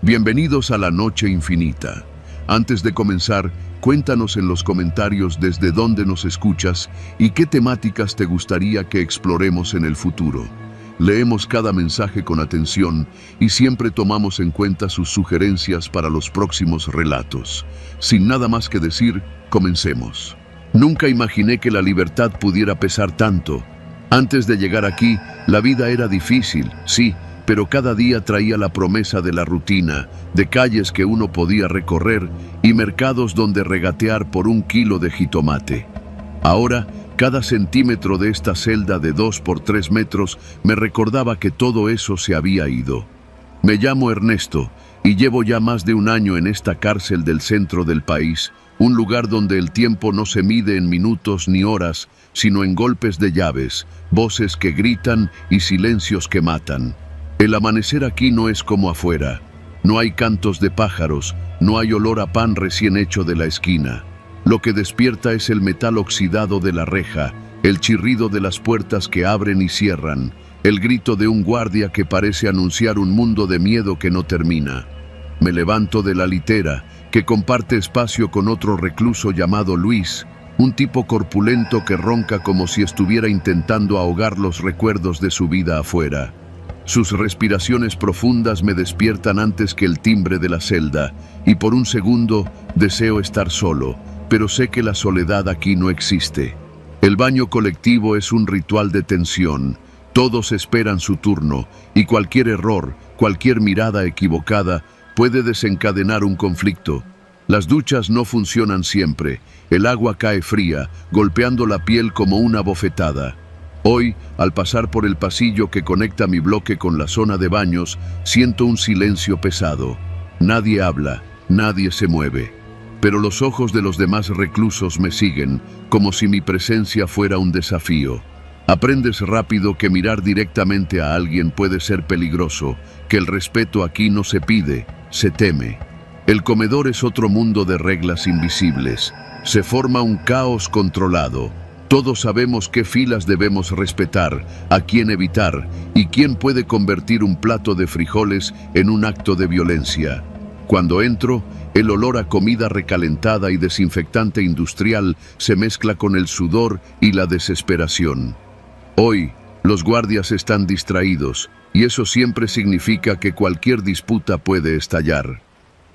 Bienvenidos a la Noche Infinita. Antes de comenzar, cuéntanos en los comentarios desde dónde nos escuchas y qué temáticas te gustaría que exploremos en el futuro. Leemos cada mensaje con atención y siempre tomamos en cuenta sus sugerencias para los próximos relatos. Sin nada más que decir, comencemos. Nunca imaginé que la libertad pudiera pesar tanto. Antes de llegar aquí, la vida era difícil, sí, pero cada día traía la promesa de la rutina, de calles que uno podía recorrer y mercados donde regatear por 1 kilo de jitomate. Ahora, cada centímetro de esta celda de 2 por 3 metros me recordaba que todo eso se había ido. Me llamo Ernesto y llevo ya más de 1 año en esta cárcel del centro del país, un lugar donde el tiempo no se mide en minutos ni horas, sino en golpes de llaves, voces que gritan y silencios que matan. El amanecer aquí no es como afuera. No hay cantos de pájaros, no hay olor a pan recién hecho de la esquina. Lo que despierta es el metal oxidado de la reja, el chirrido de las puertas que abren y cierran, el grito de un guardia que parece anunciar un mundo de miedo que no termina. Me levanto de la litera, que comparte espacio con otro recluso llamado Luis, un tipo corpulento que ronca como si estuviera intentando ahogar los recuerdos de su vida afuera. Sus respiraciones profundas me despiertan antes que el timbre de la celda, y por un segundo deseo estar solo, pero sé que la soledad aquí no existe. El baño colectivo es un ritual de tensión. Todos esperan su turno, y cualquier error, cualquier mirada equivocada, puede desencadenar un conflicto. Las duchas no funcionan siempre. El agua cae fría, golpeando la piel como una bofetada. Hoy, al pasar por el pasillo que conecta mi bloque con la zona de baños, siento un silencio pesado. Nadie habla, nadie se mueve. Pero los ojos de los demás reclusos me siguen, como si mi presencia fuera un desafío. Aprendes rápido que mirar directamente a alguien puede ser peligroso, que el respeto aquí no se pide, se teme. El comedor es otro mundo de reglas invisibles. Se forma un caos controlado. Todos sabemos qué filas debemos respetar, a quién evitar y quién puede convertir un plato de frijoles en un acto de violencia. Cuando entro, el olor a comida recalentada y desinfectante industrial se mezcla con el sudor y la desesperación. Hoy, los guardias están distraídos y eso siempre significa que cualquier disputa puede estallar.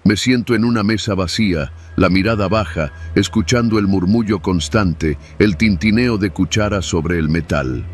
Me siento en una mesa vacía, la mirada baja, escuchando el murmullo constante, el tintineo de cucharas sobre el metal.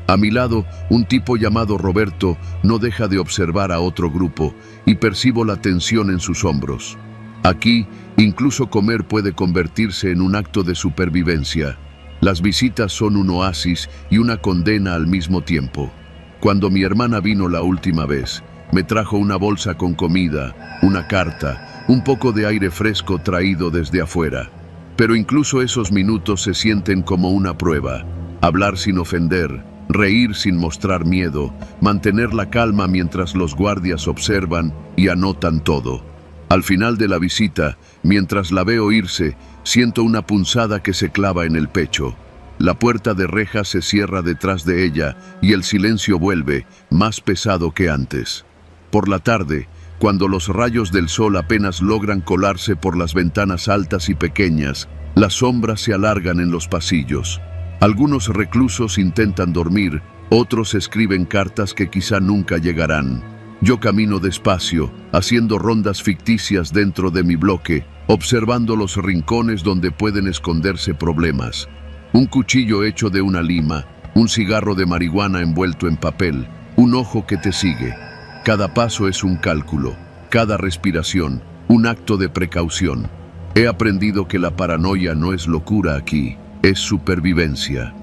A mi lado, un tipo llamado Roberto no deja de observar a otro grupo y percibo la tensión en sus hombros. Aquí, incluso comer puede convertirse en un acto de supervivencia. Las visitas son un oasis y una condena al mismo tiempo. Cuando mi hermana vino la última vez, me trajo una bolsa con comida, una carta, un poco de aire fresco traído desde afuera. Pero incluso esos minutos se sienten como una prueba. Hablar sin ofender, reír sin mostrar miedo, mantener la calma mientras los guardias observan y anotan todo. Al final de la visita, mientras la veo irse, siento una punzada que se clava en el pecho. La puerta de reja se cierra detrás de ella y el silencio vuelve, más pesado que antes. Por la tarde, cuando los rayos del sol apenas logran colarse por las ventanas altas y pequeñas, las sombras se alargan en los pasillos. Algunos reclusos intentan dormir, otros escriben cartas que quizá nunca llegarán. Yo camino despacio, haciendo rondas ficticias dentro de mi bloque, observando los rincones donde pueden esconderse problemas. Un cuchillo hecho de una lima, un cigarro de marihuana envuelto en papel, un ojo que te sigue. Cada paso es un cálculo, cada respiración, un acto de precaución. He aprendido que la paranoia no es locura aquí, es supervivencia.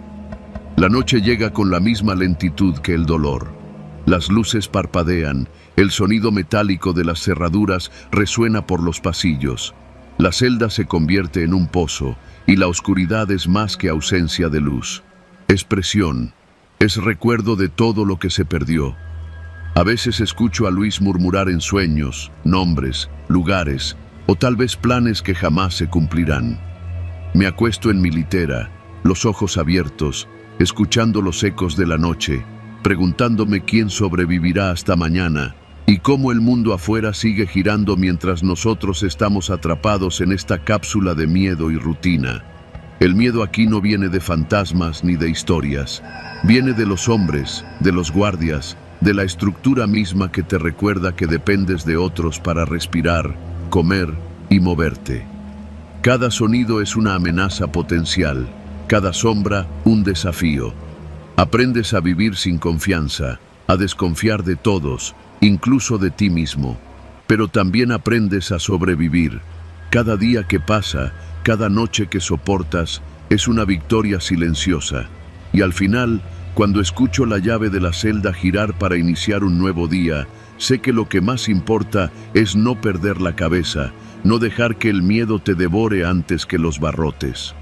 La noche llega con la misma lentitud que el dolor. Las luces parpadean, el sonido metálico de las cerraduras resuena por los pasillos. La celda se convierte en un pozo y la oscuridad es más que ausencia de luz. Es presión, es recuerdo de todo lo que se perdió. A veces escucho a Luis murmurar en sueños, nombres, lugares, o tal vez planes que jamás se cumplirán. Me acuesto en mi litera, los ojos abiertos, escuchando los ecos de la noche, preguntándome quién sobrevivirá hasta mañana y cómo el mundo afuera sigue girando mientras nosotros estamos atrapados en esta cápsula de miedo y rutina. El miedo aquí no viene de fantasmas ni de historias. Viene de los hombres, de los guardias, de la estructura misma que te recuerda que dependes de otros para respirar, comer y moverte. Cada sonido es una amenaza potencial, cada sombra un desafío. Aprendes a vivir sin confianza, a desconfiar de todos, incluso de ti mismo. Pero también aprendes a sobrevivir. Cada día que pasa, cada noche que soportas, es una victoria silenciosa. Y al final, cuando escucho la llave de la celda girar para iniciar un nuevo día, sé que lo que más importa es no perder la cabeza, no dejar que el miedo te devore antes que los barrotes.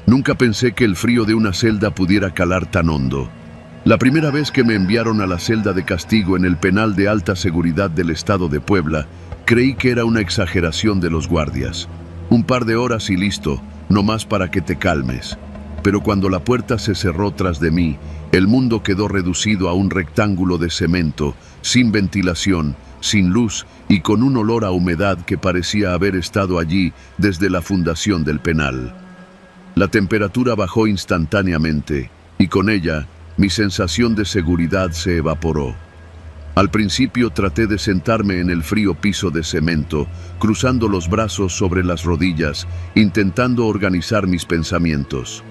Nunca pensé que el frío de una celda pudiera calar tan hondo. La primera vez que me enviaron a la celda de castigo en el penal de alta seguridad del estado de Puebla, creí que era una exageración de los guardias. Un par de horas y listo, no más para que te calmes. Pero cuando la puerta se cerró tras de mí, el mundo quedó reducido a un rectángulo de cemento, sin ventilación, sin luz y con un olor a humedad que parecía haber estado allí desde la fundación del penal. La temperatura bajó instantáneamente y con ella mi sensación de seguridad se evaporó. Al principio traté de sentarme en el frío piso de cemento, cruzando los brazos sobre las rodillas, intentando organizar mis pensamientos.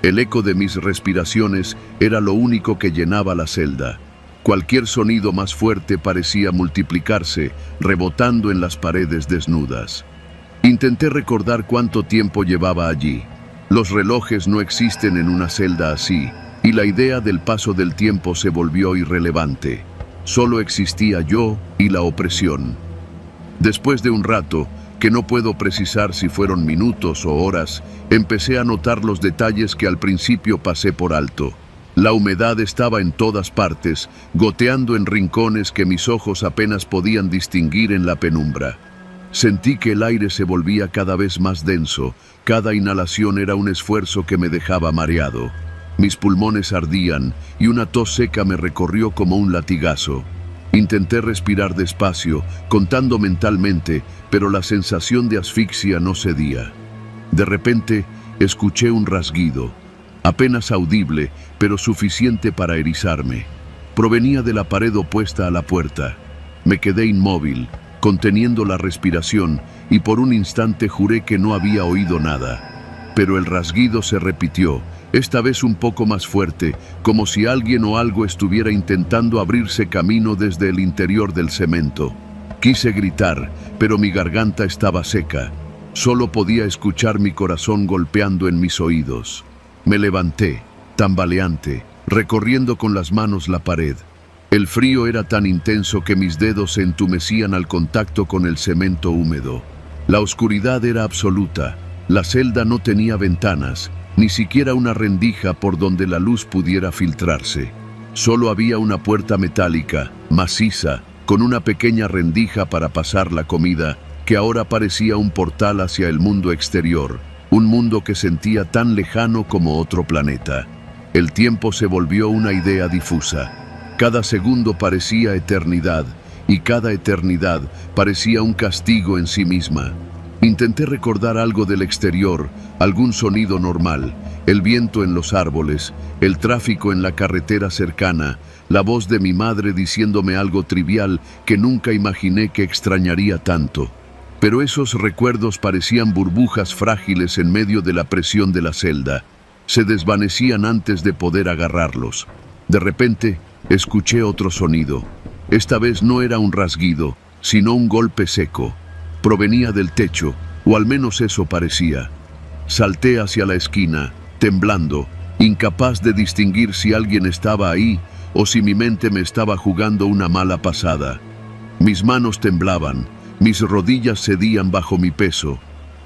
El eco de mis respiraciones era lo único que llenaba la celda. Cualquier sonido más fuerte parecía multiplicarse, rebotando en las paredes desnudas. Intenté recordar cuánto tiempo llevaba allí. Los relojes no existen en una celda así, y la idea del paso del tiempo se volvió irrelevante. Solo existía yo y la opresión. Después de un rato, que no puedo precisar si fueron minutos o horas, empecé a notar los detalles que al principio pasé por alto. La humedad estaba en todas partes, goteando en rincones que mis ojos apenas podían distinguir en la penumbra. Sentí que el aire se volvía cada vez más denso, cada inhalación era un esfuerzo que me dejaba mareado. Mis pulmones ardían y una tos seca me recorrió como un latigazo. Intenté respirar despacio, contando mentalmente, pero la sensación de asfixia no cedía. De repente, escuché un rasguido, apenas audible, pero suficiente para erizarme. Provenía de la pared opuesta a la puerta. Me quedé inmóvil, conteniendo la respiración, y por un instante juré que no había oído nada. Pero el rasguido se repitió, esta vez un poco más fuerte, como si alguien o algo estuviera intentando abrirse camino desde el interior del cemento. Quise gritar, pero mi garganta estaba seca. Solo podía escuchar mi corazón golpeando en mis oídos. Me levanté, tambaleante, recorriendo con las manos la pared. El frío era tan intenso que mis dedos se entumecían al contacto con el cemento húmedo. La oscuridad era absoluta. La celda no tenía ventanas, ni siquiera una rendija por donde la luz pudiera filtrarse. Solo había una puerta metálica, maciza, con una pequeña rendija para pasar la comida, que ahora parecía un portal hacia el mundo exterior, un mundo que sentía tan lejano como otro planeta. El tiempo se volvió una idea difusa. Cada segundo parecía eternidad, y cada eternidad parecía un castigo en sí misma. Intenté recordar algo del exterior, algún sonido normal, el viento en los árboles, el tráfico en la carretera cercana, la voz de mi madre diciéndome algo trivial que nunca imaginé que extrañaría tanto. Pero esos recuerdos parecían burbujas frágiles en medio de la presión de la celda. Se desvanecían antes de poder agarrarlos. De repente, escuché otro sonido. Esta vez no era un rasguido, sino un golpe seco. Provenía del techo, o al menos eso parecía. Salté hacia la esquina, temblando, incapaz de distinguir si alguien estaba ahí o si mi mente me estaba jugando una mala pasada. Mis manos temblaban, mis rodillas cedían bajo mi peso.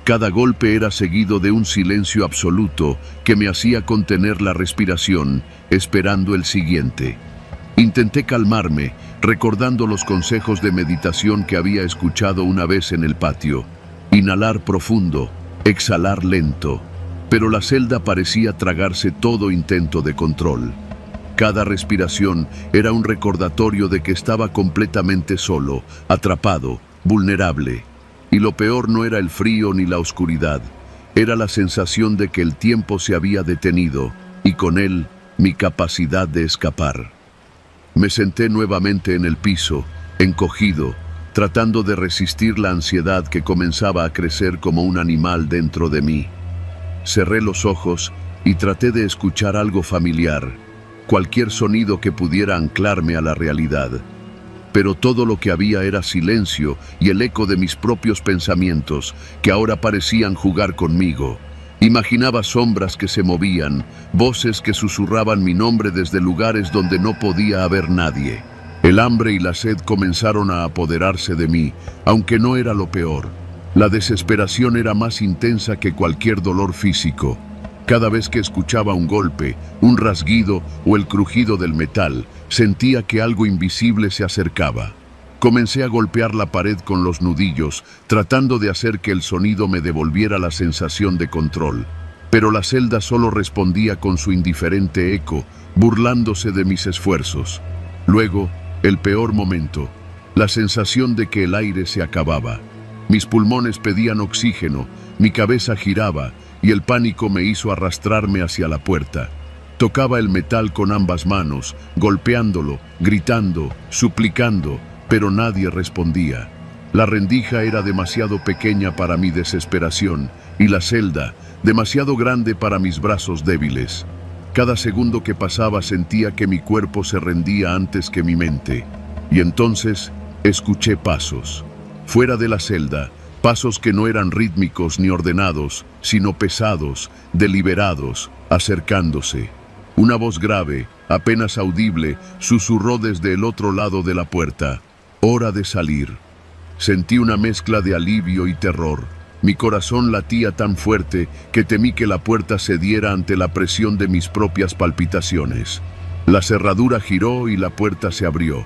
Cada golpe era seguido de un silencio absoluto que me hacía contener la respiración, esperando el siguiente. Intenté calmarme, recordando los consejos de meditación que había escuchado una vez en el patio. Inhalar profundo, exhalar lento. Pero la celda parecía tragarse todo intento de control. Cada respiración era un recordatorio de que estaba completamente solo, atrapado, vulnerable. Y lo peor no era el frío ni la oscuridad, era la sensación de que el tiempo se había detenido y con él mi capacidad de escapar. Me senté nuevamente en el piso, encogido, tratando de resistir la ansiedad que comenzaba a crecer como un animal dentro de mí. Cerré los ojos y traté de escuchar algo familiar, cualquier sonido que pudiera anclarme a la realidad. Pero todo lo que había era silencio y el eco de mis propios pensamientos, que ahora parecían jugar conmigo. Imaginaba sombras que se movían, voces que susurraban mi nombre desde lugares donde no podía haber nadie. El hambre y la sed comenzaron a apoderarse de mí, aunque no era lo peor. La desesperación era más intensa que cualquier dolor físico. Cada vez que escuchaba un golpe, un rasguido o el crujido del metal, sentía que algo invisible se acercaba. Comencé a golpear la pared con los nudillos, tratando de hacer que el sonido me devolviera la sensación de control. Pero la celda solo respondía con su indiferente eco, burlándose de mis esfuerzos. Luego, el peor momento, la sensación de que el aire se acababa. Mis pulmones pedían oxígeno, mi cabeza giraba y el pánico me hizo arrastrarme hacia la puerta. Tocaba el metal con ambas manos, golpeándolo, gritando, suplicando, pero nadie respondía. La rendija era demasiado pequeña para mi desesperación y la celda demasiado grande para mis brazos débiles. Cada segundo que pasaba sentía que mi cuerpo se rendía antes que mi mente. Y entonces escuché pasos. Fuera de la celda, pasos que no eran rítmicos ni ordenados, sino pesados, deliberados, acercándose. Una voz grave, apenas audible, susurró desde el otro lado de la puerta. «Hora de salir». Sentí una mezcla de alivio y terror. Mi corazón latía tan fuerte que temí que la puerta cediera ante la presión de mis propias palpitaciones. La cerradura giró y la puerta se abrió.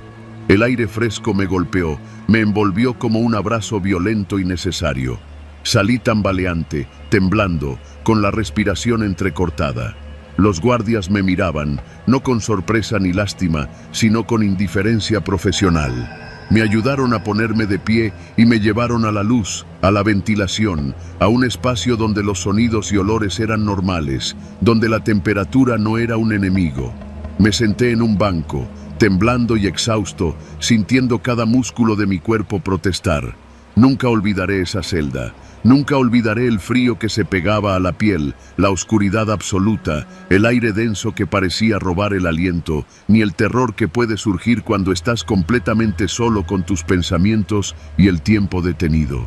El aire fresco me golpeó, me envolvió como un abrazo violento y necesario. Salí tambaleante, temblando, con la respiración entrecortada. Los guardias me miraban, no con sorpresa ni lástima, sino con indiferencia profesional. Me ayudaron a ponerme de pie y me llevaron a la luz, a la ventilación, a un espacio donde los sonidos y olores eran normales, donde la temperatura no era un enemigo. Me senté en un banco, temblando y exhausto, sintiendo cada músculo de mi cuerpo protestar. Nunca olvidaré esa celda. Nunca olvidaré el frío que se pegaba a la piel, la oscuridad absoluta, el aire denso que parecía robar el aliento, ni el terror que puede surgir cuando estás completamente solo con tus pensamientos y el tiempo detenido.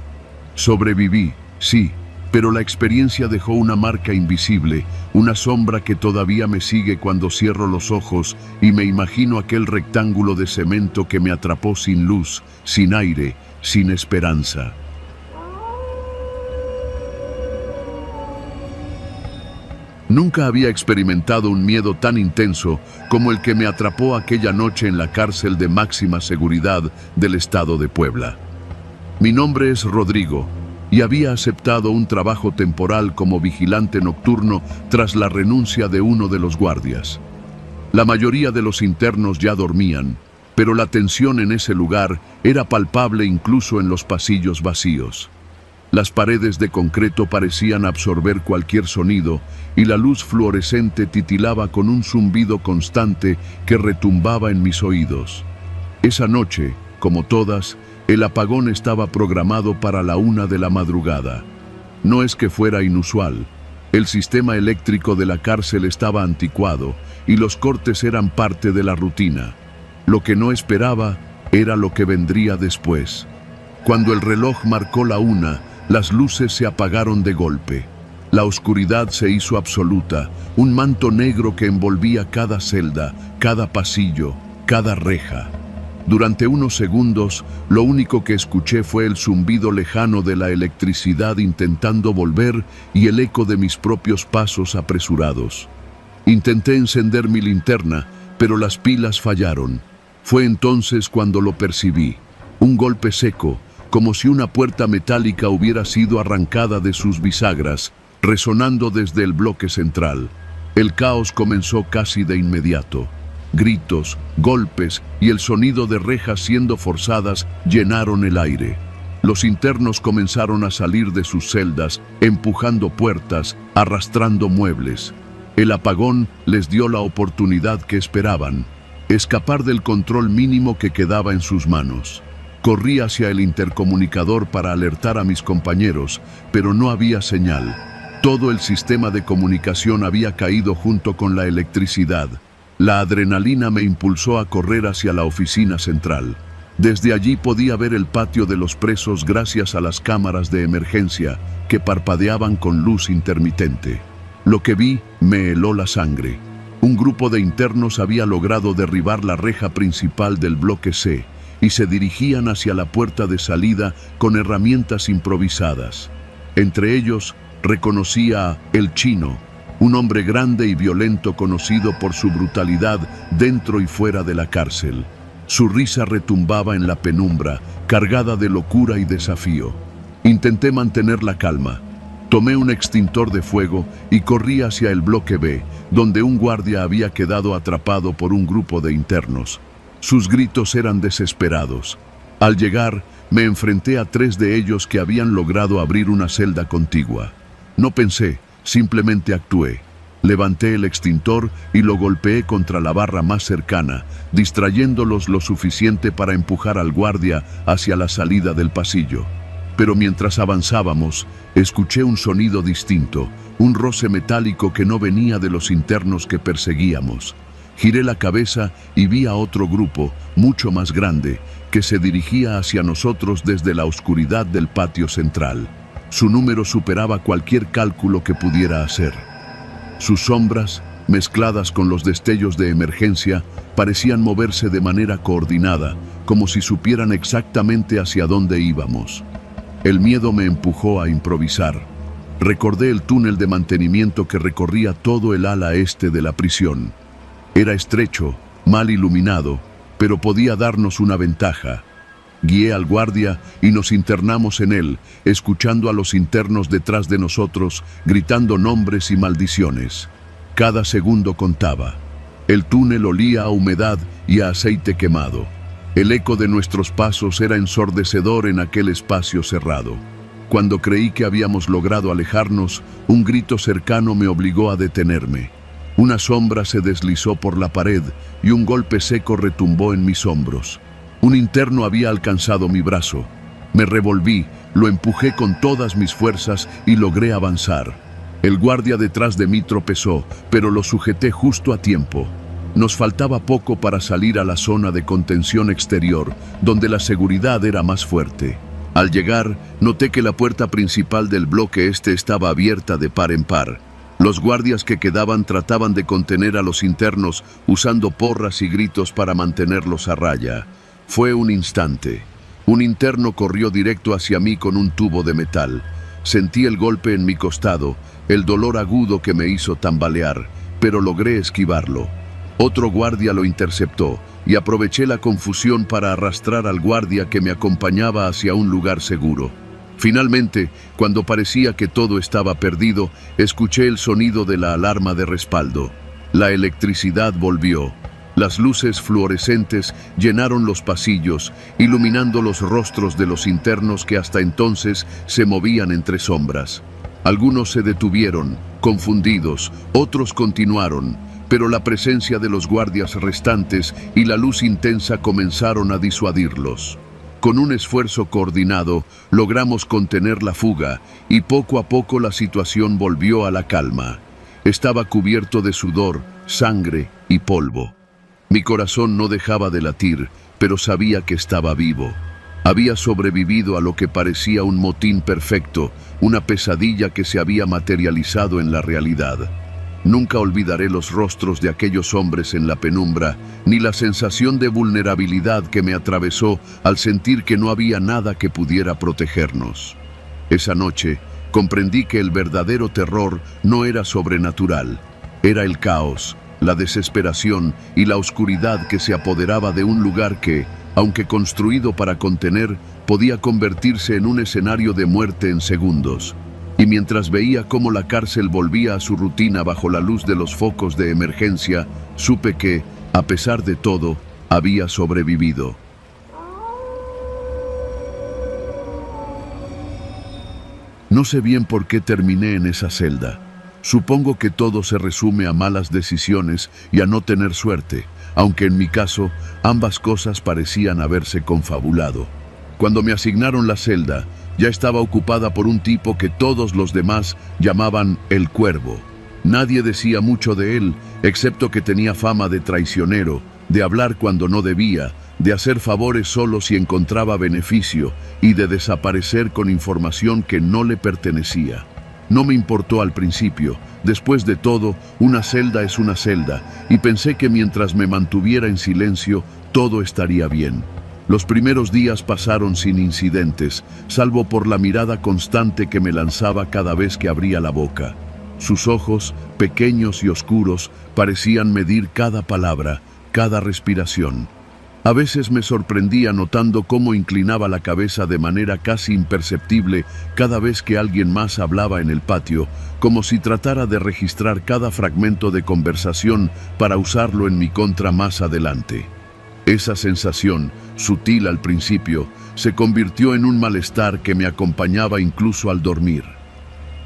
Sobreviví, sí, pero la experiencia dejó una marca invisible, una sombra que todavía me sigue cuando cierro los ojos y me imagino aquel rectángulo de cemento que me atrapó sin luz, sin aire, sin esperanza. Nunca había experimentado un miedo tan intenso como el que me atrapó aquella noche en la cárcel de máxima seguridad del estado de Puebla. Mi nombre es Rodrigo y había aceptado un trabajo temporal como vigilante nocturno tras la renuncia de uno de los guardias. La mayoría de los internos ya dormían, pero la tensión en ese lugar era palpable incluso en los pasillos vacíos. Las paredes de concreto parecían absorber cualquier sonido y la luz fluorescente titilaba con un zumbido constante que retumbaba en mis oídos. Esa noche, como todas, el apagón estaba programado para la 1 de la madrugada. No es que fuera inusual. El sistema eléctrico de la cárcel estaba anticuado y los cortes eran parte de la rutina. Lo que no esperaba era lo que vendría después. Cuando el reloj marcó la 1, las luces se apagaron de golpe. La oscuridad se hizo absoluta, un manto negro que envolvía cada celda, cada pasillo, cada reja. Durante unos segundos, lo único que escuché fue el zumbido lejano de la electricidad intentando volver y el eco de mis propios pasos apresurados. Intenté encender mi linterna, pero las pilas fallaron. Fue entonces cuando lo percibí. Un golpe seco, como si una puerta metálica hubiera sido arrancada de sus bisagras, resonando desde el bloque central. El caos comenzó casi de inmediato. gritos, golpes y el sonido de rejas siendo forzadas llenaron el aire. Los internos comenzaron a salir de sus celdas, empujando puertas, arrastrando muebles. El apagón les dio la oportunidad que esperaban: escapar del control mínimo que quedaba en sus manos. Corrí hacia el intercomunicador para alertar a mis compañeros, pero no había señal. Todo el sistema de comunicación había caído junto con la electricidad. La adrenalina me impulsó a correr hacia la oficina central. Desde allí podía ver el patio de los presos gracias a las cámaras de emergencia que parpadeaban con luz intermitente. Lo que vi me heló la sangre. Un grupo de internos había logrado derribar la reja principal del bloque C y se dirigían hacia la puerta de salida con herramientas improvisadas. Entre ellos reconocí a El Chino, un hombre grande y violento conocido por su brutalidad dentro y fuera de la cárcel. Su risa retumbaba en la penumbra, cargada de locura y desafío. Intenté mantener la calma. Tomé un extintor de fuego y corrí hacia el bloque B, donde un guardia había quedado atrapado por un grupo de internos. Sus gritos eran desesperados. Al llegar, me enfrenté a 3 de ellos que habían logrado abrir una celda contigua. No pensé, simplemente actué. Levanté el extintor y lo golpeé contra la barra más cercana, distrayéndolos lo suficiente para empujar al guardia hacia la salida del pasillo. Pero mientras avanzábamos, escuché un sonido distinto, un roce metálico que no venía de los internos que perseguíamos. Giré la cabeza y vi a otro grupo, mucho más grande, que se dirigía hacia nosotros desde la oscuridad del patio central. Su número superaba cualquier cálculo que pudiera hacer. Sus sombras, mezcladas con los destellos de emergencia, parecían moverse de manera coordinada, como si supieran exactamente hacia dónde íbamos. El miedo me empujó a improvisar. Recordé el túnel de mantenimiento que recorría todo el ala este de la prisión. Era estrecho, mal iluminado, pero podía darnos una ventaja. Guié al guardia y nos internamos en él, escuchando a los internos detrás de nosotros, gritando nombres y maldiciones. Cada segundo contaba. El túnel olía a humedad y a aceite quemado. El eco de nuestros pasos era ensordecedor en aquel espacio cerrado. Cuando creí que habíamos logrado alejarnos, un grito cercano me obligó a detenerme. Una sombra se deslizó por la pared y un golpe seco retumbó en mis hombros. Un interno había alcanzado mi brazo. Me revolví, lo empujé con todas mis fuerzas y logré avanzar. El guardia detrás de mí tropezó, pero lo sujeté justo a tiempo. Nos faltaba poco para salir a la zona de contención exterior, donde la seguridad era más fuerte. Al llegar, noté que la puerta principal del bloque este estaba abierta de par en par. Los guardias que quedaban trataban de contener a los internos usando porras y gritos para mantenerlos a raya. Fue un instante. Un interno corrió directo hacia mí con un tubo de metal. Sentí el golpe en mi costado, el dolor agudo que me hizo tambalear, pero logré esquivarlo. Otro guardia lo interceptó y aproveché la confusión para arrastrar al guardia que me acompañaba hacia un lugar seguro. Finalmente, cuando parecía que todo estaba perdido, escuché el sonido de la alarma de respaldo. La electricidad volvió. Las luces fluorescentes llenaron los pasillos, iluminando los rostros de los internos que hasta entonces se movían entre sombras. Algunos se detuvieron, confundidos, otros continuaron, pero la presencia de los guardias restantes y la luz intensa comenzaron a disuadirlos. Con un esfuerzo coordinado, logramos contener la fuga y poco a poco la situación volvió a la calma. Estaba cubierto de sudor, sangre y polvo. Mi corazón no dejaba de latir, pero sabía que estaba vivo. Había sobrevivido a lo que parecía un motín perfecto, una pesadilla que se había materializado en la realidad. Nunca olvidaré los rostros de aquellos hombres en la penumbra, ni la sensación de vulnerabilidad que me atravesó al sentir que no había nada que pudiera protegernos. Esa noche, comprendí que el verdadero terror no era sobrenatural, era el caos, la desesperación y la oscuridad que se apoderaba de un lugar que, aunque construido para contener, podía convertirse en un escenario de muerte en segundos. Y mientras veía cómo la cárcel volvía a su rutina bajo la luz de los focos de emergencia, supe que, A pesar de todo, había sobrevivido. No sé bien por qué terminé en esa celda. Supongo que todo se resume a malas decisiones y a no tener suerte, aunque en mi caso, ambas cosas parecían haberse confabulado. Cuando me asignaron la celda, ya estaba ocupada por un tipo que todos los demás llamaban el Cuervo. Nadie decía mucho de él, excepto que tenía fama de traicionero, de hablar cuando no debía, de hacer favores solo si encontraba beneficio y de desaparecer con información que no le pertenecía. No me importó al principio. Después de todo, una celda es una celda, y pensé que mientras me mantuviera en silencio, todo estaría bien. Los primeros días pasaron sin incidentes, salvo por la mirada constante que me lanzaba cada vez que abría la boca. Sus ojos, pequeños y oscuros, parecían medir cada palabra, cada respiración. A veces me sorprendía notando cómo inclinaba la cabeza de manera casi imperceptible cada vez que alguien más hablaba en el patio, como si tratara de registrar cada fragmento de conversación para usarlo en mi contra más adelante. Esa sensación, sutil al principio, se convirtió en un malestar que me acompañaba incluso al dormir.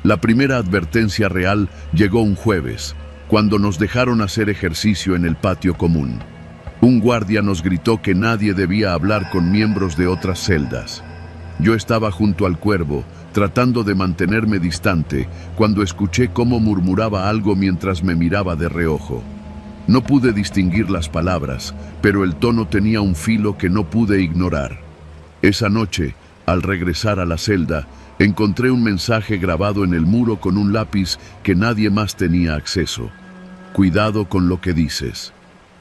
La primera advertencia real llegó un jueves, cuando nos dejaron hacer ejercicio en el patio común. Un guardia nos gritó que nadie debía hablar con miembros de otras celdas. Yo estaba junto al Cuervo, tratando de mantenerme distante, cuando escuché cómo murmuraba algo mientras me miraba de reojo. No pude distinguir las palabras, pero el tono tenía un filo que no pude ignorar. Esa noche, al regresar a la celda, encontré un mensaje grabado en el muro con un lápiz que nadie más tenía acceso. Cuidado con lo que dices.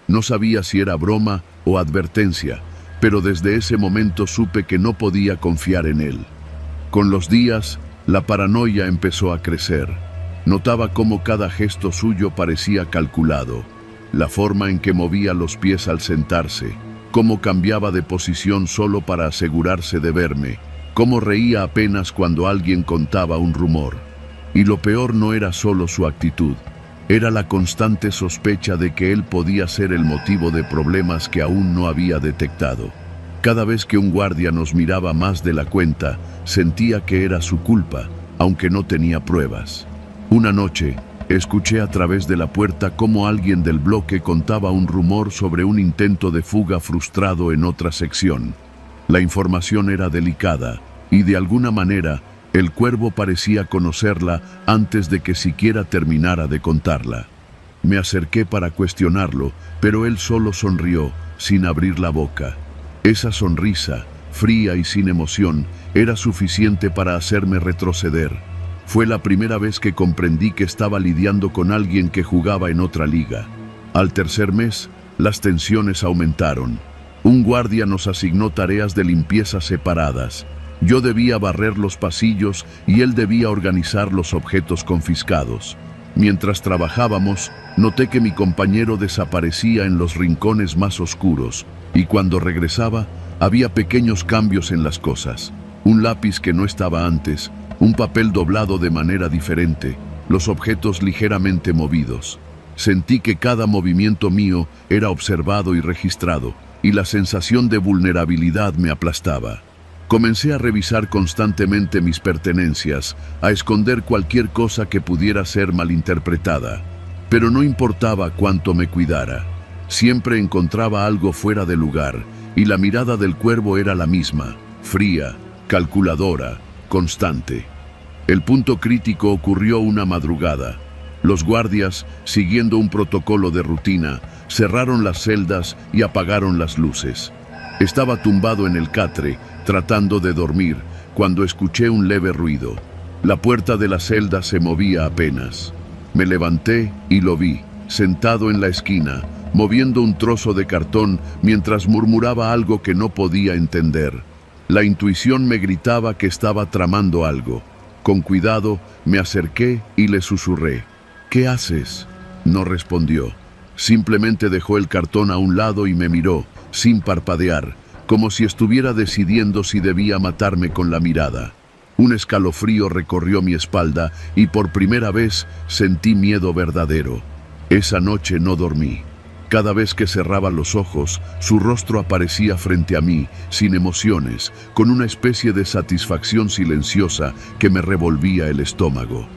No sabía si era broma o advertencia, pero desde ese momento supe que no podía confiar en él. Con los días, la paranoia empezó a crecer. Notaba cómo cada gesto suyo parecía calculado, la forma en que movía los pies al sentarse, cómo cambiaba de posición solo para asegurarse de verme, cómo reía apenas cuando alguien contaba un rumor. Y lo peor no era solo su actitud. Era la constante sospecha de que él podía ser el motivo de problemas que aún no había detectado. Cada vez que un guardia nos miraba más de la cuenta, sentía que era su culpa, aunque no tenía pruebas. Una noche, escuché a través de la puerta cómo alguien del bloque contaba un rumor sobre un intento de fuga frustrado en otra sección. La información era delicada, y de alguna manera, el Cuervo parecía conocerla antes de que siquiera terminara de contarla. Me acerqué para cuestionarlo, pero él solo sonrió, sin abrir la boca. Esa sonrisa, fría y sin emoción, era suficiente para hacerme retroceder. Fue la primera vez que comprendí que estaba lidiando con alguien que jugaba en otra liga. Al tercer mes, las tensiones aumentaron. Un guardia nos asignó tareas de limpieza separadas. Yo debía barrer los pasillos y él debía organizar los objetos confiscados. Mientras trabajábamos, noté que mi compañero desaparecía en los rincones más oscuros, y cuando regresaba, había pequeños cambios en las cosas. Un lápiz que no estaba antes, un papel doblado de manera diferente, los objetos ligeramente movidos. Sentí que cada movimiento mío era observado y registrado, y la sensación de vulnerabilidad me aplastaba. Comencé a revisar constantemente mis pertenencias, a esconder cualquier cosa que pudiera ser malinterpretada. Pero no importaba cuánto me cuidara. Siempre encontraba algo fuera de lugar, y la mirada del Cuervo era la misma, fría, calculadora, constante. El punto crítico ocurrió una madrugada. Los guardias, siguiendo un protocolo de rutina, cerraron las celdas y apagaron las luces. Estaba tumbado en el catre, tratando de dormir, cuando escuché un leve ruido. La puerta de la celda se movía apenas. Me levanté y lo vi, sentado en la esquina, moviendo un trozo de cartón mientras murmuraba algo que no podía entender. La intuición me gritaba que estaba tramando algo. Con cuidado, me acerqué y le susurré. «¿Qué haces?». No respondió. Simplemente dejó el cartón a un lado y me miró, sin parpadear, como si estuviera decidiendo si debía matarme con la mirada. Un escalofrío recorrió mi espalda y por primera vez sentí miedo verdadero. Esa noche no dormí. Cada vez que cerraba los ojos, su rostro aparecía frente a mí, sin emociones, con una especie de satisfacción silenciosa que me revolvía el estómago.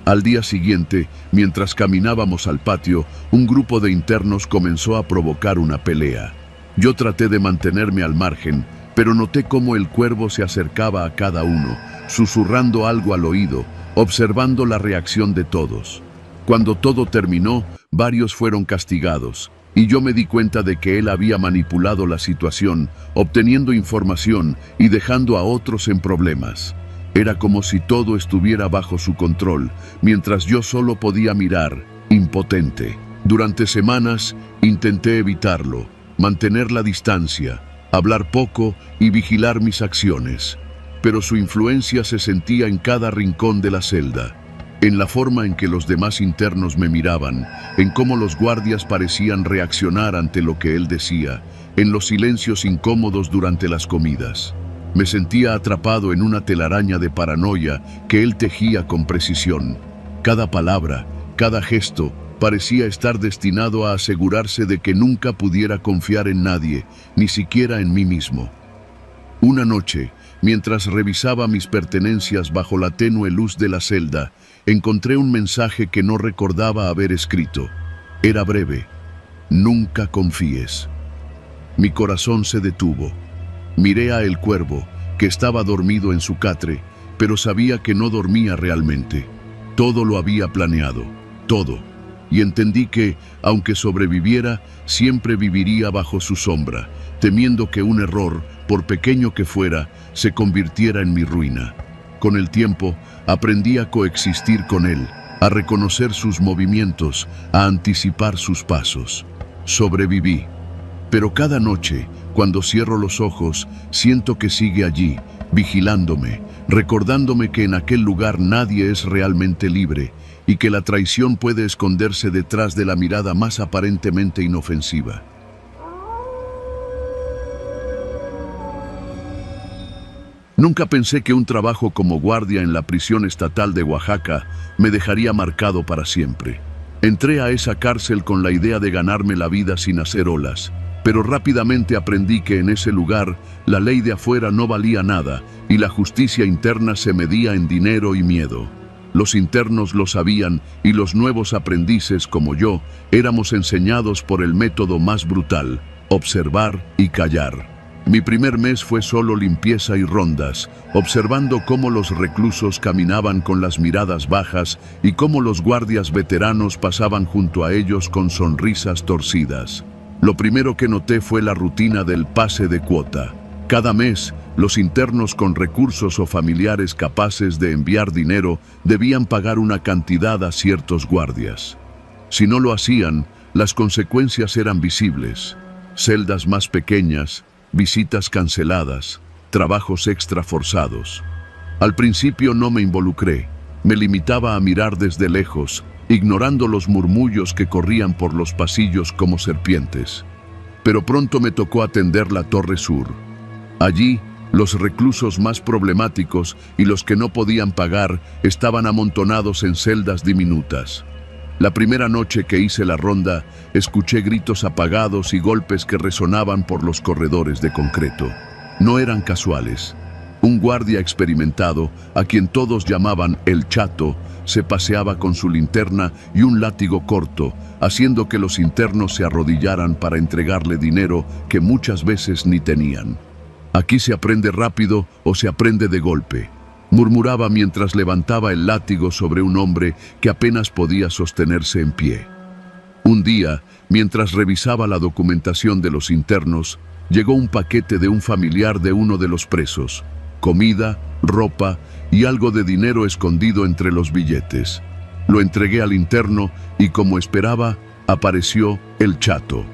Al día siguiente, mientras caminábamos al patio, un grupo de internos comenzó a provocar una pelea. Yo traté de mantenerme al margen, pero noté cómo el cuervo se acercaba a cada uno, susurrando algo al oído, observando la reacción de todos. Cuando todo terminó, varios fueron castigados, y yo me di cuenta de que él había manipulado la situación, obteniendo información y dejando a otros en problemas. Era como si todo estuviera bajo su control, mientras yo solo podía mirar, impotente. Durante semanas intenté evitarlo, mantener la distancia, hablar poco y vigilar mis acciones. Pero su influencia se sentía en cada rincón de la celda, en la forma en que los demás internos me miraban, en cómo los guardias parecían reaccionar ante lo que él decía, en los silencios incómodos durante las comidas. Me sentía atrapado en una telaraña de paranoia que él tejía con precisión. Cada palabra, cada gesto, parecía estar destinado a asegurarse de que nunca pudiera confiar en nadie, ni siquiera en mí mismo. Una noche, mientras revisaba mis pertenencias bajo la tenue luz de la celda, encontré un mensaje que no recordaba haber escrito. Era breve: nunca confíes. Mi corazón se detuvo. Miré a el cuervo, que estaba dormido en su catre, pero sabía que no dormía realmente. Todo lo había planeado, todo. Y entendí que, aunque sobreviviera, siempre viviría bajo su sombra, temiendo que un error, por pequeño que fuera, se convirtiera en mi ruina. Con el tiempo, aprendí a coexistir con él, a reconocer sus movimientos, a anticipar sus pasos. Sobreviví. Pero cada noche, cuando cierro los ojos, siento que sigue allí, vigilándome, recordándome que en aquel lugar nadie es realmente libre y que la traición puede esconderse detrás de la mirada más aparentemente inofensiva. Nunca pensé que un trabajo como guardia en la prisión estatal de Oaxaca me dejaría marcado para siempre. Entré a esa cárcel con la idea de ganarme la vida sin hacer olas, pero rápidamente aprendí que en ese lugar la ley de afuera no valía nada y la justicia interna se medía en dinero y miedo. Los internos lo sabían y los nuevos aprendices, como yo, éramos enseñados por el método más brutal: observar y callar. Mi primer mes fue solo limpieza y rondas, observando cómo los reclusos caminaban con las miradas bajas y cómo los guardias veteranos pasaban junto a ellos con sonrisas torcidas. Lo primero que noté fue la rutina del pase de cuota. Cada mes, los internos con recursos o familiares capaces de enviar dinero debían pagar una cantidad a ciertos guardias. Si no lo hacían, las consecuencias eran visibles: celdas más pequeñas, visitas canceladas, trabajos extra forzados. Al principio no me involucré, me limitaba a mirar desde lejos, ignorando los murmullos que corrían por los pasillos como serpientes. Pero pronto me tocó atender la Torre Sur. Allí, los reclusos más problemáticos y los que no podían pagar estaban amontonados en celdas diminutas. La primera noche que hice la ronda, escuché gritos apagados y golpes que resonaban por los corredores de concreto. No eran casuales. Un guardia experimentado, a quien todos llamaban el Chato, se paseaba con su linterna y un látigo corto, haciendo que los internos se arrodillaran para entregarle dinero que muchas veces ni tenían. Aquí se aprende rápido o se aprende de golpe, murmuraba mientras levantaba el látigo sobre un hombre que apenas podía sostenerse en pie. Un día, mientras revisaba la documentación de los internos, llegó un paquete de un familiar de uno de los presos: comida, ropa y algo de dinero escondido entre los billetes. Lo entregué al interno y, como esperaba, apareció el Chato.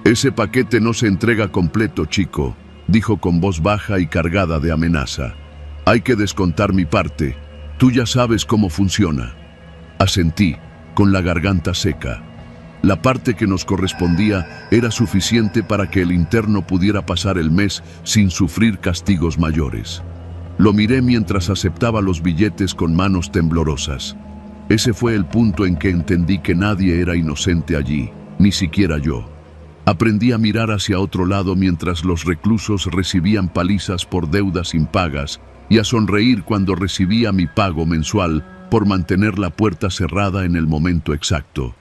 «Ese paquete no se entrega completo, chico», dijo con voz baja y cargada de amenaza. «Hay que descontar mi parte. Tú ya sabes cómo funciona». Asentí, con la garganta seca. La parte que nos correspondía era suficiente para que el interno pudiera pasar el mes sin sufrir castigos mayores. Lo miré mientras aceptaba los billetes con manos temblorosas. Ese fue el punto en que entendí que nadie era inocente allí, ni siquiera yo. Aprendí a mirar hacia otro lado mientras los reclusos recibían palizas por deudas impagas y a sonreír cuando recibía mi pago mensual por mantener la puerta cerrada en el momento exacto.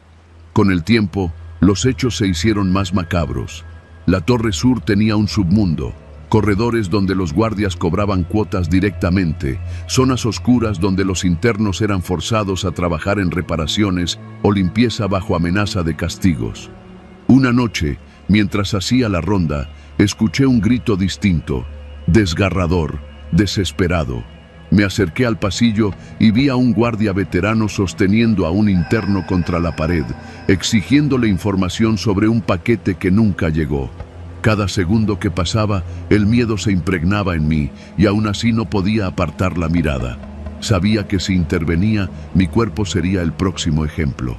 Con el tiempo, los hechos se hicieron más macabros. La Torre Sur tenía un submundo, corredores donde los guardias cobraban cuotas directamente, zonas oscuras donde los internos eran forzados a trabajar en reparaciones o limpieza bajo amenaza de castigos. Una noche, mientras hacía la ronda, escuché un grito distinto, desgarrador, desesperado. Me acerqué al pasillo y vi a un guardia veterano sosteniendo a un interno contra la pared, exigiéndole información sobre un paquete que nunca llegó. Cada segundo que pasaba, el miedo se impregnaba en mí y aún así no podía apartar la mirada. Sabía que si intervenía, mi cuerpo sería el próximo ejemplo.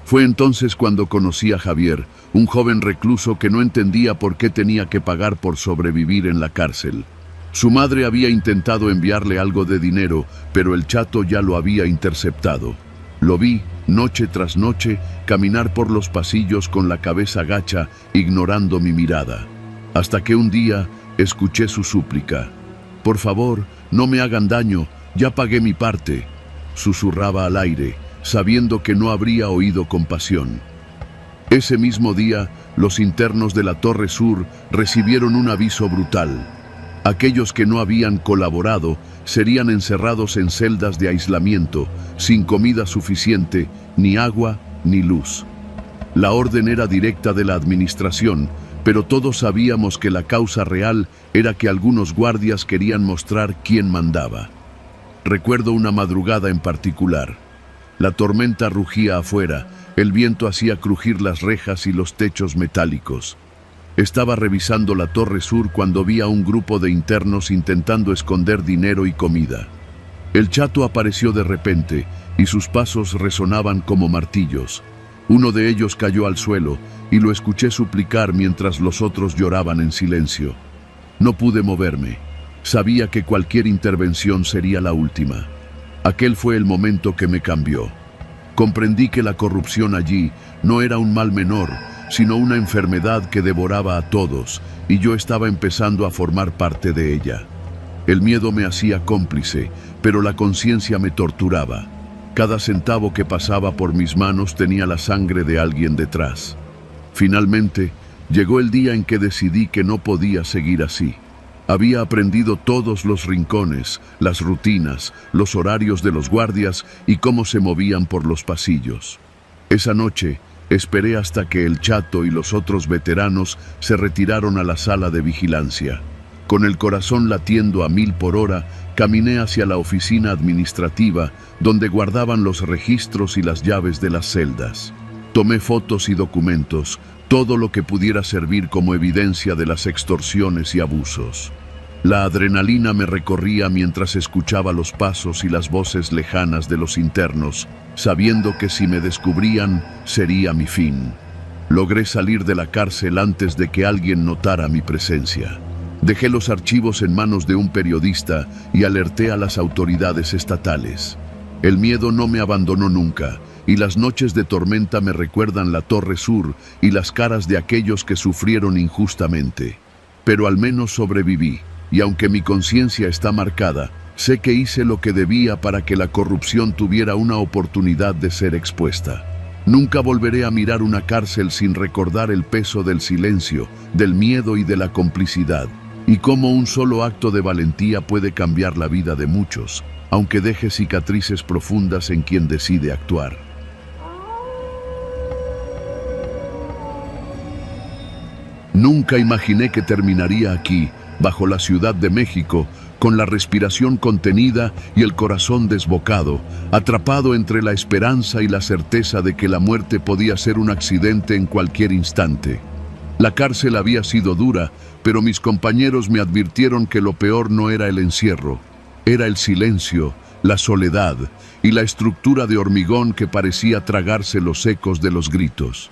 Fue entonces cuando conocí a Javier, un joven recluso que no entendía por qué tenía que pagar por sobrevivir en la cárcel. Su madre había intentado enviarle algo de dinero, pero el chato ya lo había interceptado. Lo vi, noche tras noche, caminar por los pasillos con la cabeza gacha, ignorando mi mirada. Hasta que un día escuché su súplica. «Por favor, no me hagan daño, ya pagué mi parte», susurraba al aire, sabiendo que no habría oído compasión. Ese mismo día, los internos de la Torre Sur recibieron un aviso brutal. Aquellos que no habían colaborado serían encerrados en celdas de aislamiento, sin comida suficiente, ni agua, ni luz. La orden era directa de la administración, pero todos sabíamos que la causa real era que algunos guardias querían mostrar quién mandaba. Recuerdo una madrugada en particular. La tormenta rugía afuera, el viento hacía crujir las rejas y los techos metálicos. Estaba revisando la Torre Sur cuando vi a un grupo de internos intentando esconder dinero y comida. El chato apareció de repente y sus pasos resonaban como martillos. Uno de ellos cayó al suelo y lo escuché suplicar mientras los otros lloraban en silencio. No pude moverme. Sabía que cualquier intervención sería la última. Aquel fue el momento que me cambió. Comprendí que la corrupción allí no era un mal menor, sino una enfermedad que devoraba a todos, y yo estaba empezando a formar parte de ella. El miedo me hacía cómplice, pero la conciencia me torturaba. Cada centavo que pasaba por mis manos tenía la sangre de alguien detrás. Finalmente, llegó el día en que decidí que no podía seguir así. Había aprendido todos los rincones, las rutinas, los horarios de los guardias y cómo se movían por los pasillos. Esa noche, esperé hasta que el chato y los otros veteranos se retiraron a la sala de vigilancia. Con el corazón latiendo a 1000 por hora, caminé hacia la oficina administrativa, donde guardaban los registros y las llaves de las celdas. Tomé fotos y documentos, todo lo que pudiera servir como evidencia de las extorsiones y abusos. La adrenalina me recorría mientras escuchaba los pasos y las voces lejanas de los internos, sabiendo que si me descubrían, sería mi fin. Logré salir de la cárcel antes de que alguien notara mi presencia. Dejé los archivos en manos de un periodista y alerté a las autoridades estatales. El miedo no me abandonó nunca, y las noches de tormenta me recuerdan la Torre Sur y las caras de aquellos que sufrieron injustamente. Pero al menos sobreviví, y aunque mi conciencia está marcada, sé que hice lo que debía para que la corrupción tuviera una oportunidad de ser expuesta. Nunca volveré a mirar una cárcel sin recordar el peso del silencio, del miedo y de la complicidad, y cómo un solo acto de valentía puede cambiar la vida de muchos, aunque deje cicatrices profundas en quien decide actuar. Nunca imaginé que terminaría aquí, bajo la Ciudad de México, con la respiración contenida y el corazón desbocado, atrapado entre la esperanza y la certeza de que la muerte podía ser un accidente en cualquier instante. La cárcel había sido dura, pero mis compañeros me advirtieron que lo peor no era el encierro, era el silencio, la soledad y la estructura de hormigón que parecía tragarse los ecos de los gritos.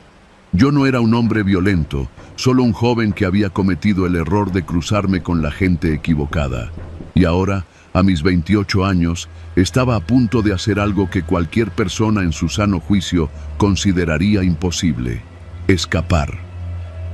Yo no era un hombre violento, solo un joven que había cometido el error de cruzarme con la gente equivocada. Y ahora, a mis 28 años, estaba a punto de hacer algo que cualquier persona en su sano juicio consideraría imposible. Escapar.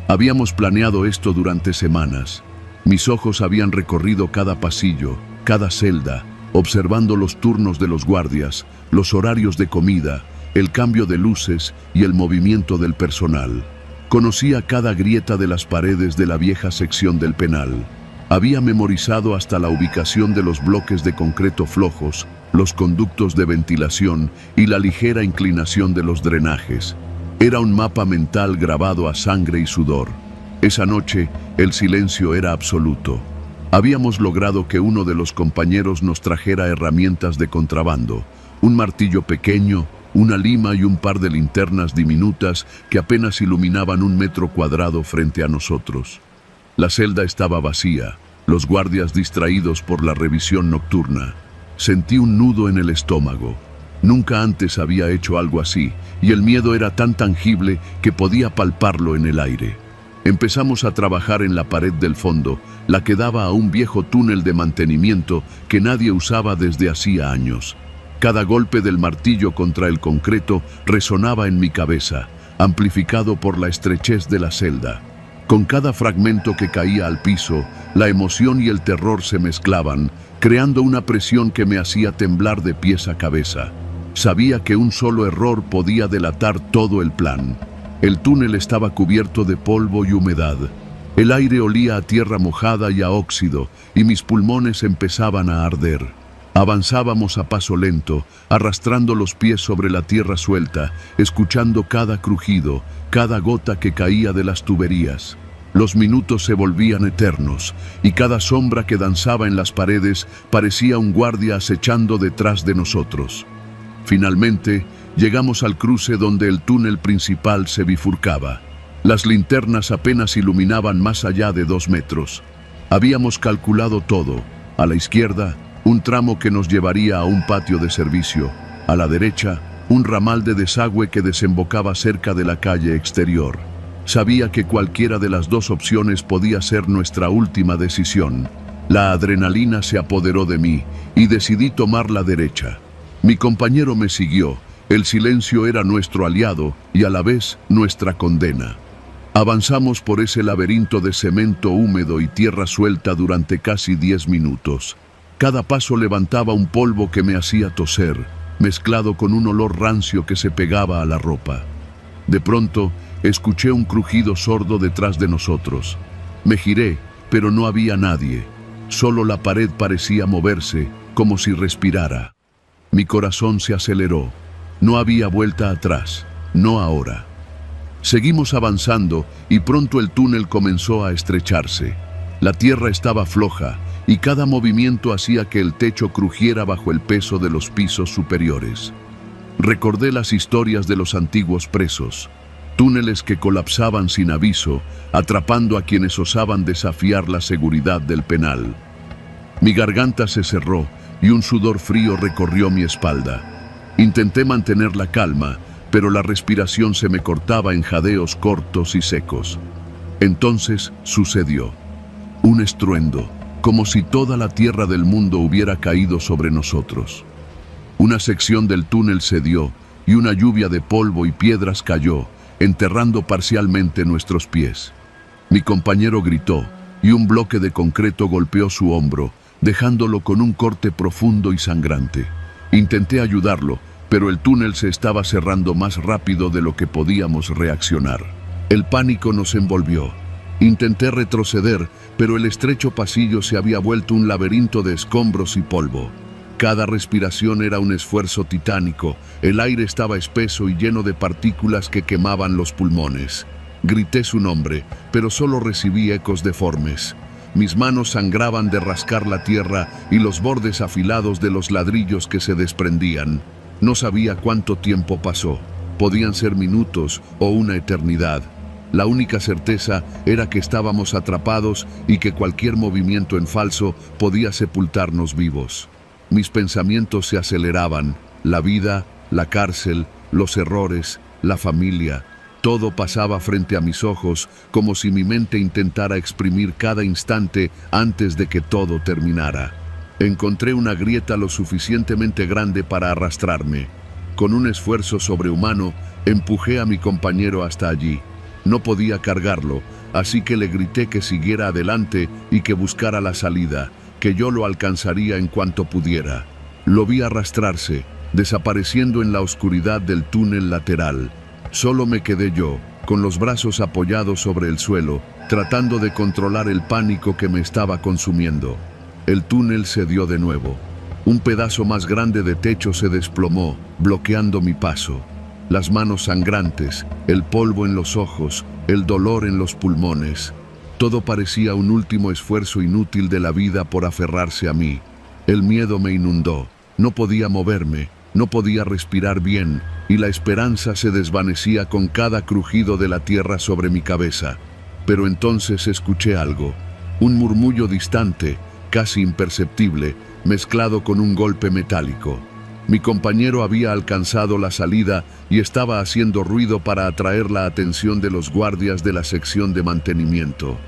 Habíamos planeado esto durante semanas. Mis ojos habían recorrido cada pasillo, cada celda, observando los turnos de los guardias, los horarios de comida, el cambio de luces y el movimiento del personal. Conocía cada grieta de las paredes de la vieja sección del penal. Había memorizado hasta la ubicación de los bloques de concreto flojos, los conductos de ventilación y la ligera inclinación de los drenajes. Era un mapa mental grabado a sangre y sudor. Esa noche, el silencio era absoluto. Habíamos logrado que uno de los compañeros nos trajera herramientas de contrabando, un martillo pequeño, una lima y un par de linternas diminutas que apenas iluminaban 1 metro cuadrado frente a nosotros. La celda estaba vacía, los guardias distraídos por la revisión nocturna. Sentí un nudo en el estómago. Nunca antes había hecho algo así, y el miedo era tan tangible que podía palparlo en el aire. Empezamos a trabajar en la pared del fondo, la que daba a un viejo túnel de mantenimiento que nadie usaba desde hacía años. Cada golpe del martillo contra el concreto resonaba en mi cabeza, amplificado por la estrechez de la celda. Con cada fragmento que caía al piso, la emoción y el terror se mezclaban, creando una presión que me hacía temblar de pies a cabeza. Sabía que un solo error podía delatar todo el plan. El túnel estaba cubierto de polvo y humedad. El aire olía a tierra mojada y a óxido, y mis pulmones empezaban a arder. Avanzábamos a paso lento, arrastrando los pies sobre la tierra suelta, escuchando cada crujido, cada gota que caía de las tuberías. Los minutos se volvían eternos, y cada sombra que danzaba en las paredes parecía un guardia acechando detrás de nosotros. Finalmente, llegamos al cruce donde el túnel principal se bifurcaba. Las linternas apenas iluminaban más allá de 2 metros. Habíamos calculado todo. A la izquierda, un tramo que nos llevaría a un patio de servicio. A la derecha, un ramal de desagüe que desembocaba cerca de la calle exterior. Sabía que cualquiera de las 2 opciones podía ser nuestra última decisión. La adrenalina se apoderó de mí y decidí tomar la derecha. Mi compañero me siguió. El silencio era nuestro aliado y a la vez nuestra condena. Avanzamos por ese laberinto de cemento húmedo y tierra suelta durante casi 10 minutos. Cada paso levantaba un polvo que me hacía toser, mezclado con un olor rancio que se pegaba a la ropa. De pronto, escuché un crujido sordo detrás de nosotros. Me giré, pero no había nadie. Solo la pared parecía moverse, como si respirara. Mi corazón se aceleró. No había vuelta atrás, no ahora. Seguimos avanzando y pronto el túnel comenzó a estrecharse. La tierra estaba floja y cada movimiento hacía que el techo crujiera bajo el peso de los pisos superiores. Recordé las historias de los antiguos presos, túneles que colapsaban sin aviso, atrapando a quienes osaban desafiar la seguridad del penal. Mi garganta se cerró y un sudor frío recorrió mi espalda. Intenté mantener la calma, pero la respiración se me cortaba en jadeos cortos y secos. Entonces sucedió. Un estruendo, como si toda la tierra del mundo hubiera caído sobre nosotros. Una sección del túnel cedió y una lluvia de polvo y piedras cayó, enterrando parcialmente nuestros pies. Mi compañero gritó y un bloque de concreto golpeó su hombro, dejándolo con un corte profundo y sangrante. Intenté ayudarlo, pero el túnel se estaba cerrando más rápido de lo que podíamos reaccionar. El pánico nos envolvió. Intenté retroceder, pero el estrecho pasillo se había vuelto un laberinto de escombros y polvo. Cada respiración era un esfuerzo titánico. El aire estaba espeso y lleno de partículas que quemaban los pulmones. Grité su nombre, pero solo recibí ecos deformes. Mis manos sangraban de rascar la tierra y los bordes afilados de los ladrillos que se desprendían. No sabía cuánto tiempo pasó. Podían ser minutos o una eternidad. La única certeza era que estábamos atrapados y que cualquier movimiento en falso podía sepultarnos vivos. Mis pensamientos se aceleraban. La vida, la cárcel, los errores, la familia. Todo pasaba frente a mis ojos, como si mi mente intentara exprimir cada instante antes de que todo terminara. Encontré una grieta lo suficientemente grande para arrastrarme. Con un esfuerzo sobrehumano, empujé a mi compañero hasta allí. No podía cargarlo, así que le grité que siguiera adelante y que buscara la salida, que yo lo alcanzaría en cuanto pudiera. Lo vi arrastrarse, desapareciendo en la oscuridad del túnel lateral. Solo me quedé yo, con los brazos apoyados sobre el suelo, tratando de controlar el pánico que me estaba consumiendo. El túnel cedió de nuevo. Un pedazo más grande de techo se desplomó, bloqueando mi paso. Las manos sangrantes, el polvo en los ojos, el dolor en los pulmones. Todo parecía un último esfuerzo inútil de la vida por aferrarse a mí. El miedo me inundó. No podía moverme, no podía respirar bien, y la esperanza se desvanecía con cada crujido de la tierra sobre mi cabeza. Pero entonces escuché algo, un murmullo distante, casi imperceptible, mezclado con un golpe metálico. Mi compañero había alcanzado la salida y estaba haciendo ruido para atraer la atención de los guardias de la sección de mantenimiento.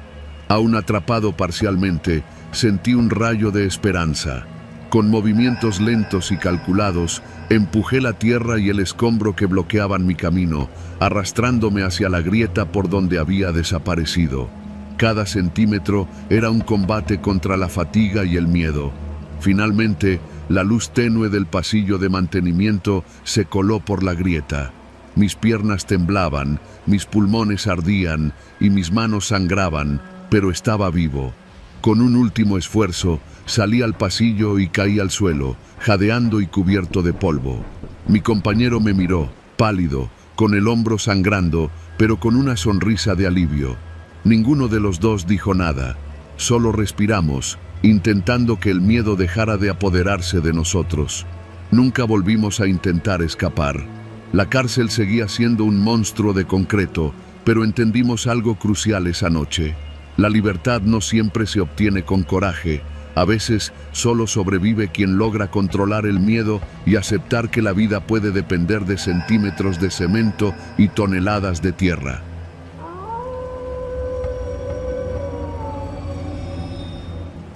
Aún atrapado parcialmente, sentí un rayo de esperanza. Con movimientos lentos y calculados, empujé la tierra y el escombro que bloqueaban mi camino, arrastrándome hacia la grieta por donde había desaparecido. Cada centímetro era un combate contra la fatiga y el miedo. Finalmente, la luz tenue del pasillo de mantenimiento se coló por la grieta. Mis piernas temblaban, mis pulmones ardían y mis manos sangraban, pero estaba vivo. Con un último esfuerzo, salí al pasillo y caí al suelo, jadeando y cubierto de polvo. Mi compañero me miró, pálido, con el hombro sangrando, pero con una sonrisa de alivio. Ninguno de los dos dijo nada. Solo respiramos, intentando que el miedo dejara de apoderarse de nosotros. Nunca volvimos a intentar escapar. La cárcel seguía siendo un monstruo de concreto, pero entendimos algo crucial esa noche. La libertad no siempre se obtiene con coraje. A veces solo sobrevive quien logra controlar el miedo y aceptar que la vida puede depender de centímetros de cemento y toneladas de tierra.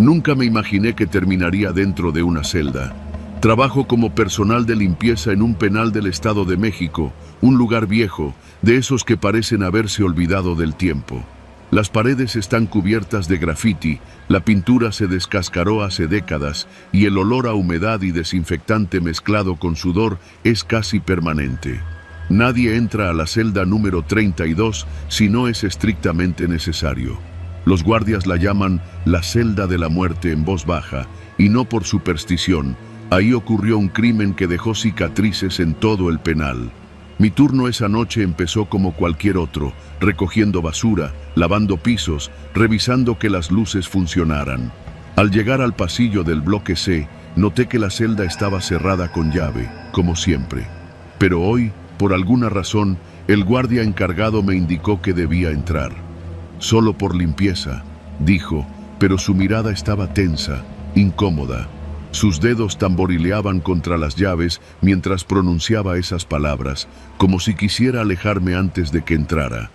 Nunca me imaginé que terminaría dentro de una celda. Trabajo como personal de limpieza en un penal del Estado de México, un lugar viejo, de esos que parecen haberse olvidado del tiempo. Las paredes están cubiertas de grafiti, la pintura se descascaró hace décadas y el olor a humedad y desinfectante mezclado con sudor es casi permanente. Nadie entra a la celda número 32 si no es estrictamente necesario. Los guardias la llaman la celda de la muerte en voz baja, y no por superstición. Ahí ocurrió un crimen que dejó cicatrices en todo el penal. Mi turno esa noche empezó como cualquier otro, recogiendo basura, lavando pisos, revisando que las luces funcionaran. Al llegar al pasillo del bloque C, noté que la celda estaba cerrada con llave, como siempre. Pero hoy, por alguna razón, el guardia encargado me indicó que debía entrar. Solo por limpieza, dijo, pero su mirada estaba tensa, incómoda. Sus dedos tamborileaban contra las llaves mientras pronunciaba esas palabras, como si quisiera alejarme antes de que entrara.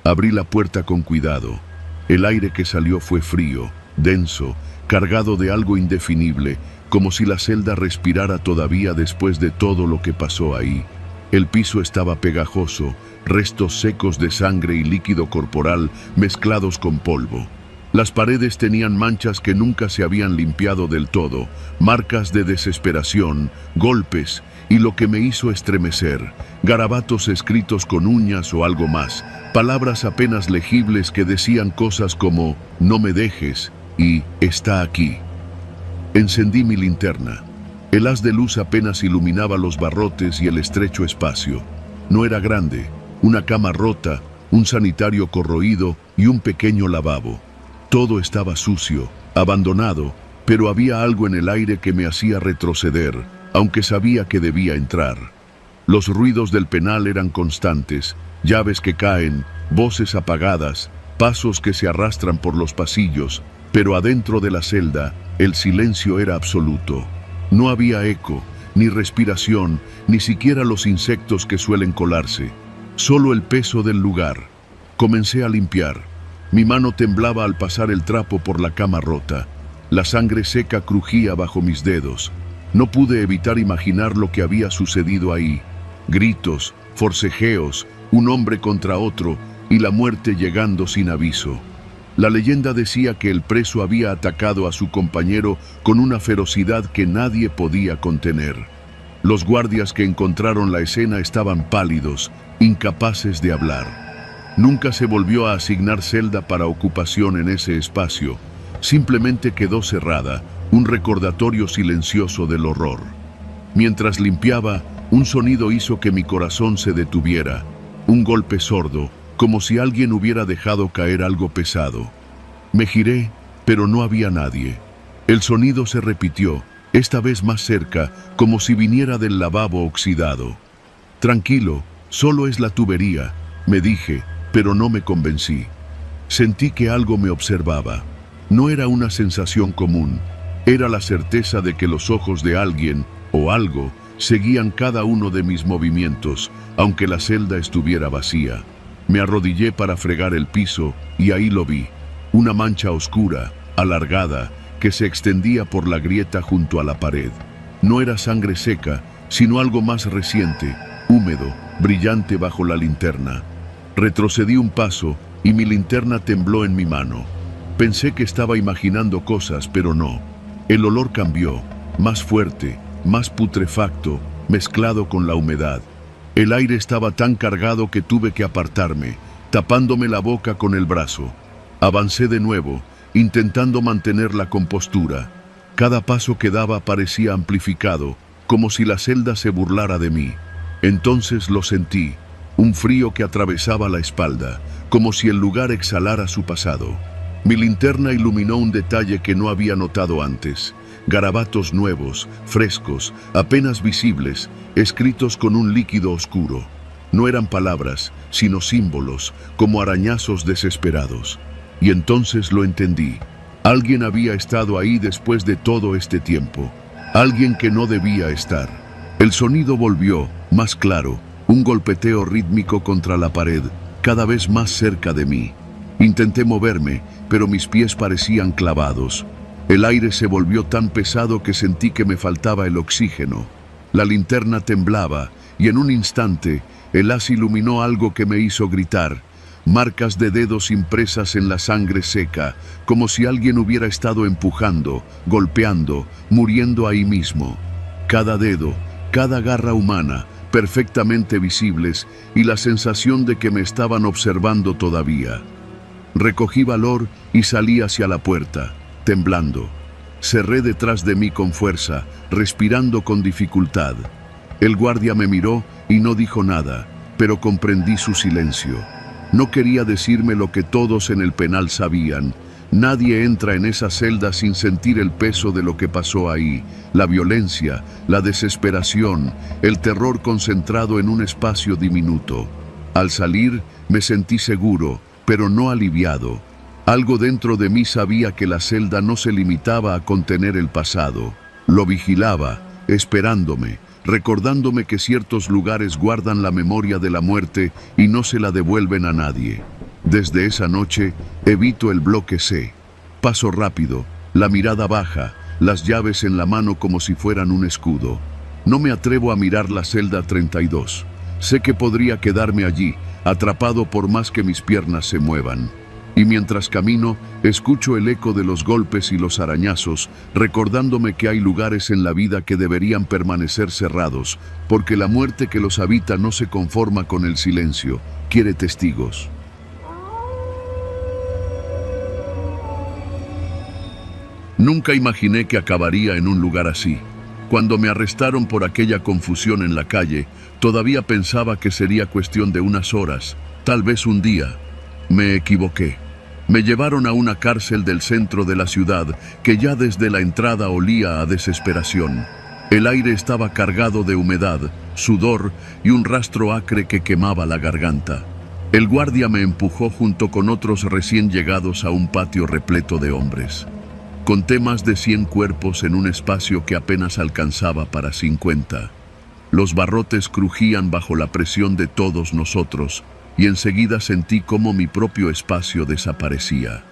Abrí la puerta con cuidado. El aire que salió fue frío, denso, cargado de algo indefinible, como si la celda respirara todavía después de todo lo que pasó ahí. El piso estaba pegajoso, restos secos de sangre y líquido corporal mezclados con polvo. Las paredes tenían manchas que nunca se habían limpiado del todo, marcas de desesperación, golpes y lo que me hizo estremecer, garabatos escritos con uñas o algo más, palabras apenas legibles que decían cosas como «no me dejes» y «está aquí». Encendí mi linterna. El haz de luz apenas iluminaba los barrotes y el estrecho espacio. No era grande, una cama rota, un sanitario corroído y un pequeño lavabo. Todo estaba sucio, abandonado, pero había algo en el aire que me hacía retroceder, aunque sabía que debía entrar. Los ruidos del penal eran constantes, llaves que caen, voces apagadas, pasos que se arrastran por los pasillos, pero adentro de la celda, el silencio era absoluto. No había eco, ni respiración, ni siquiera los insectos que suelen colarse. Solo el peso del lugar. Comencé a limpiar. Mi mano temblaba al pasar el trapo por la cama rota. La sangre seca crujía bajo mis dedos. No pude evitar imaginar lo que había sucedido ahí. Gritos, forcejeos, un hombre contra otro, y la muerte llegando sin aviso. La leyenda decía que el preso había atacado a su compañero con una ferocidad que nadie podía contener. Los guardias que encontraron la escena estaban pálidos, incapaces de hablar. Nunca se volvió a asignar celda para ocupación en ese espacio. Simplemente quedó cerrada, un recordatorio silencioso del horror. Mientras limpiaba, un sonido hizo que mi corazón se detuviera. Un golpe sordo, como si alguien hubiera dejado caer algo pesado. Me giré, pero no había nadie. El sonido se repitió, esta vez más cerca, como si viniera del lavabo oxidado. Tranquilo, solo es la tubería, me dije, pero no me convencí. Sentí que algo me observaba. No era una sensación común, era la certeza de que los ojos de alguien, o algo, seguían cada uno de mis movimientos, aunque la celda estuviera vacía. Me arrodillé para fregar el piso, y ahí lo vi. Una mancha oscura, alargada, que se extendía por la grieta junto a la pared. No era sangre seca, sino algo más reciente, húmedo, brillante bajo la linterna. Retrocedí un paso, y mi linterna tembló en mi mano. Pensé que estaba imaginando cosas, pero no. El olor cambió, más fuerte, más putrefacto, mezclado con la humedad. El aire estaba tan cargado que tuve que apartarme, tapándome la boca con el brazo. Avancé de nuevo, intentando mantener la compostura. Cada paso que daba parecía amplificado, como si la celda se burlara de mí. Entonces lo sentí, un frío que atravesaba la espalda, como si el lugar exhalara su pasado. Mi linterna iluminó un detalle que no había notado antes. Garabatos nuevos, frescos, apenas visibles, escritos con un líquido oscuro. No eran palabras, sino símbolos, como arañazos desesperados. Y entonces lo entendí. Alguien había estado ahí después de todo este tiempo. Alguien que no debía estar. El sonido volvió, más claro, un golpeteo rítmico contra la pared, cada vez más cerca de mí. Intenté moverme, pero mis pies parecían clavados. El aire se volvió tan pesado que sentí que me faltaba el oxígeno. La linterna temblaba, y en un instante, el haz iluminó algo que me hizo gritar. Marcas de dedos impresas en la sangre seca, como si alguien hubiera estado empujando, golpeando, muriendo ahí mismo. Cada dedo, cada garra humana, perfectamente visibles, y la sensación de que me estaban observando todavía. Recogí valor y salí hacia la puerta, temblando. Cerré detrás de mí con fuerza, respirando con dificultad. El guardia me miró y no dijo nada, pero comprendí su silencio. No quería decirme lo que todos en el penal sabían. Nadie entra en esa celda sin sentir el peso de lo que pasó ahí, la violencia, la desesperación, el terror concentrado en un espacio diminuto. Al salir, me sentí seguro, pero no aliviado. Algo dentro de mí sabía que la celda no se limitaba a contener el pasado. Lo vigilaba, esperándome, recordándome que ciertos lugares guardan la memoria de la muerte y no se la devuelven a nadie. Desde esa noche, evito el bloque C. Paso rápido, la mirada baja, las llaves en la mano como si fueran un escudo. No me atrevo a mirar la celda 32. Sé que podría quedarme allí, atrapado por más que mis piernas se muevan. Y mientras camino, escucho el eco de los golpes y los arañazos, recordándome que hay lugares en la vida que deberían permanecer cerrados, porque la muerte que los habita no se conforma con el silencio, quiere testigos. Nunca imaginé que acabaría en un lugar así. Cuando me arrestaron por aquella confusión en la calle, todavía pensaba que sería cuestión de unas horas, tal vez un día. Me equivoqué. Me llevaron a una cárcel del centro de la ciudad que ya desde la entrada olía a desesperación. El aire estaba cargado de humedad, sudor y un rastro acre que quemaba la garganta. El guardia me empujó junto con otros recién llegados a un patio repleto de hombres. Conté más de 100 cuerpos en un espacio que apenas alcanzaba para 50. Los barrotes crujían bajo la presión de todos nosotros, y enseguida sentí cómo mi propio espacio desaparecía.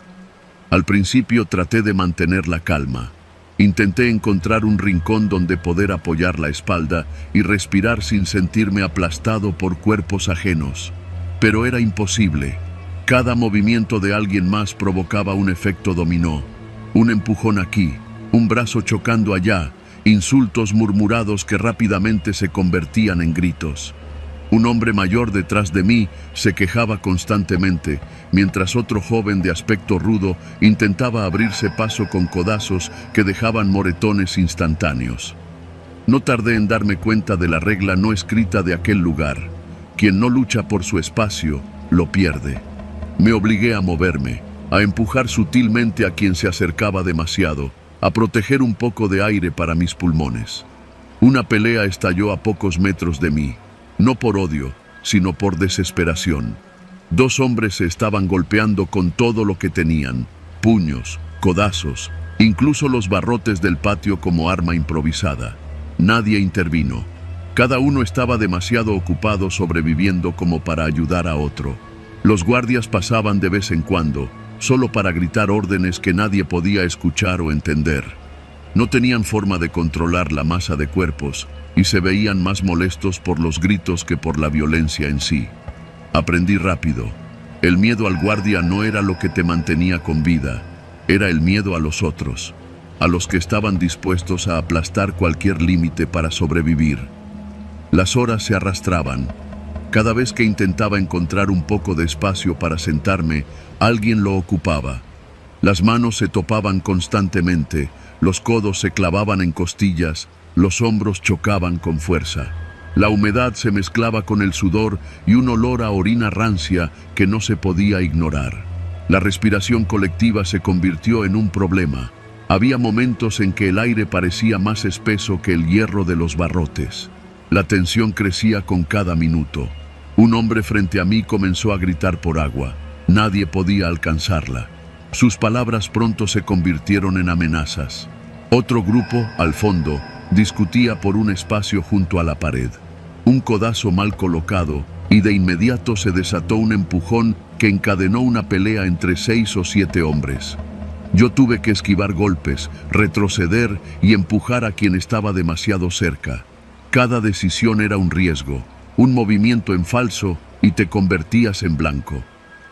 Al principio traté de mantener la calma. Intenté encontrar un rincón donde poder apoyar la espalda y respirar sin sentirme aplastado por cuerpos ajenos. Pero era imposible. Cada movimiento de alguien más provocaba un efecto dominó. Un empujón aquí, un brazo chocando allá, insultos murmurados que rápidamente se convertían en gritos. Un hombre mayor detrás de mí se quejaba constantemente, mientras otro joven de aspecto rudo intentaba abrirse paso con codazos que dejaban moretones instantáneos. No tardé en darme cuenta de la regla no escrita de aquel lugar. Quien no lucha por su espacio, lo pierde. Me obligué a moverme, a empujar sutilmente a quien se acercaba demasiado, a proteger un poco de aire para mis pulmones. Una pelea estalló a pocos metros de mí, no por odio, sino por desesperación. Dos hombres se estaban golpeando con todo lo que tenían, puños, codazos, incluso los barrotes del patio como arma improvisada. Nadie intervino. Cada uno estaba demasiado ocupado sobreviviendo como para ayudar a otro. Los guardias pasaban de vez en cuando, solo para gritar órdenes que nadie podía escuchar o entender. No tenían forma de controlar la masa de cuerpos y se veían más molestos por los gritos que por la violencia en sí. Aprendí rápido. El miedo al guardia no era lo que te mantenía con vida, era el miedo a los otros, a los que estaban dispuestos a aplastar cualquier límite para sobrevivir. Las horas se arrastraban. Cada vez que intentaba encontrar un poco de espacio para sentarme, alguien lo ocupaba. Las manos se topaban constantemente, los codos se clavaban en costillas, los hombros chocaban con fuerza. La humedad se mezclaba con el sudor y un olor a orina rancia que no se podía ignorar. La respiración colectiva se convirtió en un problema. Había momentos en que el aire parecía más espeso que el hierro de los barrotes. La tensión crecía con cada minuto. Un hombre frente a mí comenzó a gritar por agua. Nadie podía alcanzarla. Sus palabras pronto se convirtieron en amenazas. Otro grupo, al fondo, discutía por un espacio junto a la pared. Un codazo mal colocado y de inmediato se desató un empujón que encadenó una pelea entre 6 o 7 hombres. Yo tuve que esquivar golpes, retroceder y empujar a quien estaba demasiado cerca. Cada decisión era un riesgo, un movimiento en falso y te convertías en blanco.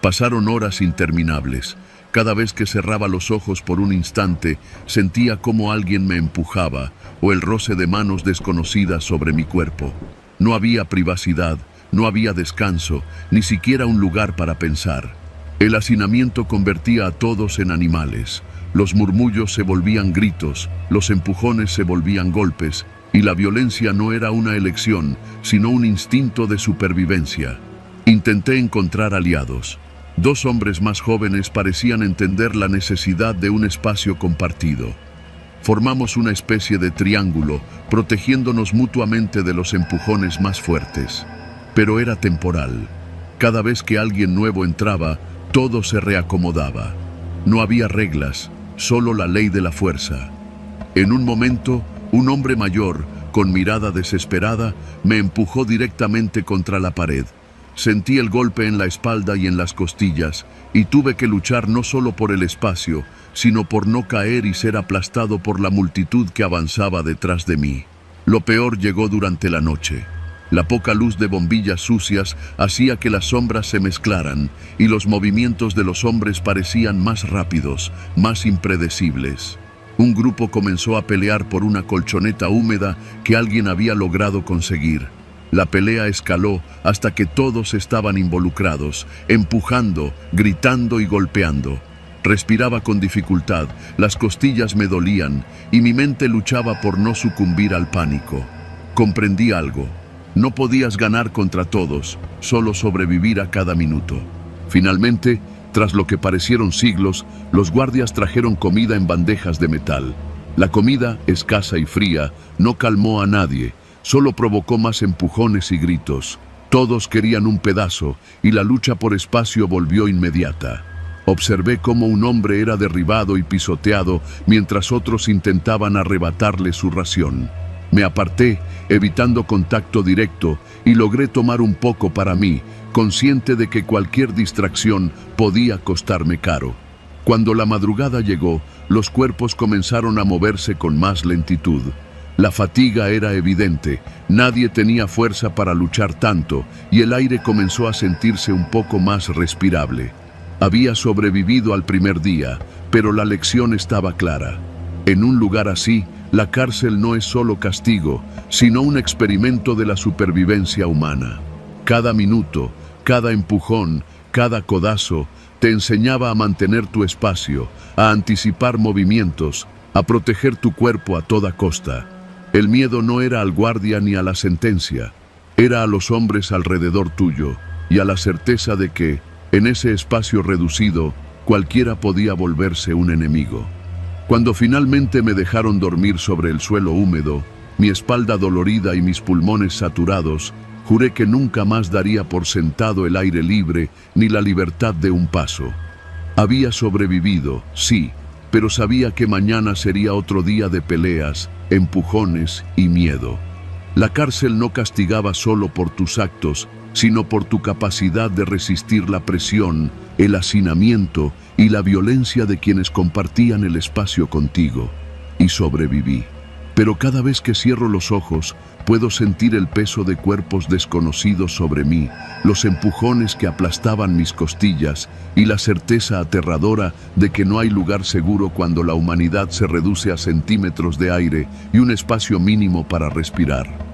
Pasaron horas interminables. Cada vez que cerraba los ojos por un instante, sentía como alguien me empujaba o el roce de manos desconocidas sobre mi cuerpo. No había privacidad, no había descanso, ni siquiera un lugar para pensar. El hacinamiento convertía a todos en animales. Los murmullos se volvían gritos, los empujones se volvían golpes, y la violencia no era una elección, sino un instinto de supervivencia. Intenté encontrar aliados. 2 hombres más jóvenes parecían entender la necesidad de un espacio compartido. Formamos una especie de triángulo, protegiéndonos mutuamente de los empujones más fuertes. Pero era temporal. Cada vez que alguien nuevo entraba, todo se reacomodaba. No había reglas, solo la ley de la fuerza. En un momento, un hombre mayor, con mirada desesperada, me empujó directamente contra la pared. Sentí el golpe en la espalda y en las costillas, y tuve que luchar no solo por el espacio, sino por no caer y ser aplastado por la multitud que avanzaba detrás de mí. Lo peor llegó durante la noche. La poca luz de bombillas sucias hacía que las sombras se mezclaran, y los movimientos de los hombres parecían más rápidos, más impredecibles. Un grupo comenzó a pelear por una colchoneta húmeda que alguien había logrado conseguir. La pelea escaló hasta que todos estaban involucrados, empujando, gritando y golpeando. Respiraba con dificultad, las costillas me dolían y mi mente luchaba por no sucumbir al pánico. Comprendí algo. No podías ganar contra todos, solo sobrevivir a cada minuto. Finalmente, tras lo que parecieron siglos, los guardias trajeron comida en bandejas de metal. La comida, escasa y fría, no calmó a nadie, solo provocó más empujones y gritos. Todos querían un pedazo y la lucha por espacio volvió inmediata. Observé cómo un hombre era derribado y pisoteado mientras otros intentaban arrebatarle su ración. Me aparté, evitando contacto directo, y logré tomar un poco para mí, consciente de que cualquier distracción podía costarme caro. Cuando la madrugada llegó, los cuerpos comenzaron a moverse con más lentitud. La fatiga era evidente, nadie tenía fuerza para luchar tanto, y el aire comenzó a sentirse un poco más respirable. Había sobrevivido al primer día, pero la lección estaba clara. En un lugar así, la cárcel no es solo castigo, sino un experimento de la supervivencia humana. Cada minuto, cada empujón, cada codazo, te enseñaba a mantener tu espacio, a anticipar movimientos, a proteger tu cuerpo a toda costa. El miedo no era al guardia ni a la sentencia, era a los hombres alrededor tuyo y a la certeza de que, en ese espacio reducido, cualquiera podía volverse un enemigo. Cuando finalmente me dejaron dormir sobre el suelo húmedo, mi espalda dolorida y mis pulmones saturados, juré que nunca más daría por sentado el aire libre ni la libertad de un paso. Había sobrevivido, sí, pero sabía que mañana sería otro día de peleas, empujones y miedo. La cárcel no castigaba solo por tus actos, sino por tu capacidad de resistir la presión, el hacinamiento y la violencia de quienes compartían el espacio contigo. Y sobreviví. Pero cada vez que cierro los ojos, puedo sentir el peso de cuerpos desconocidos sobre mí, los empujones que aplastaban mis costillas y la certeza aterradora de que no hay lugar seguro cuando la humanidad se reduce a centímetros de aire y un espacio mínimo para respirar.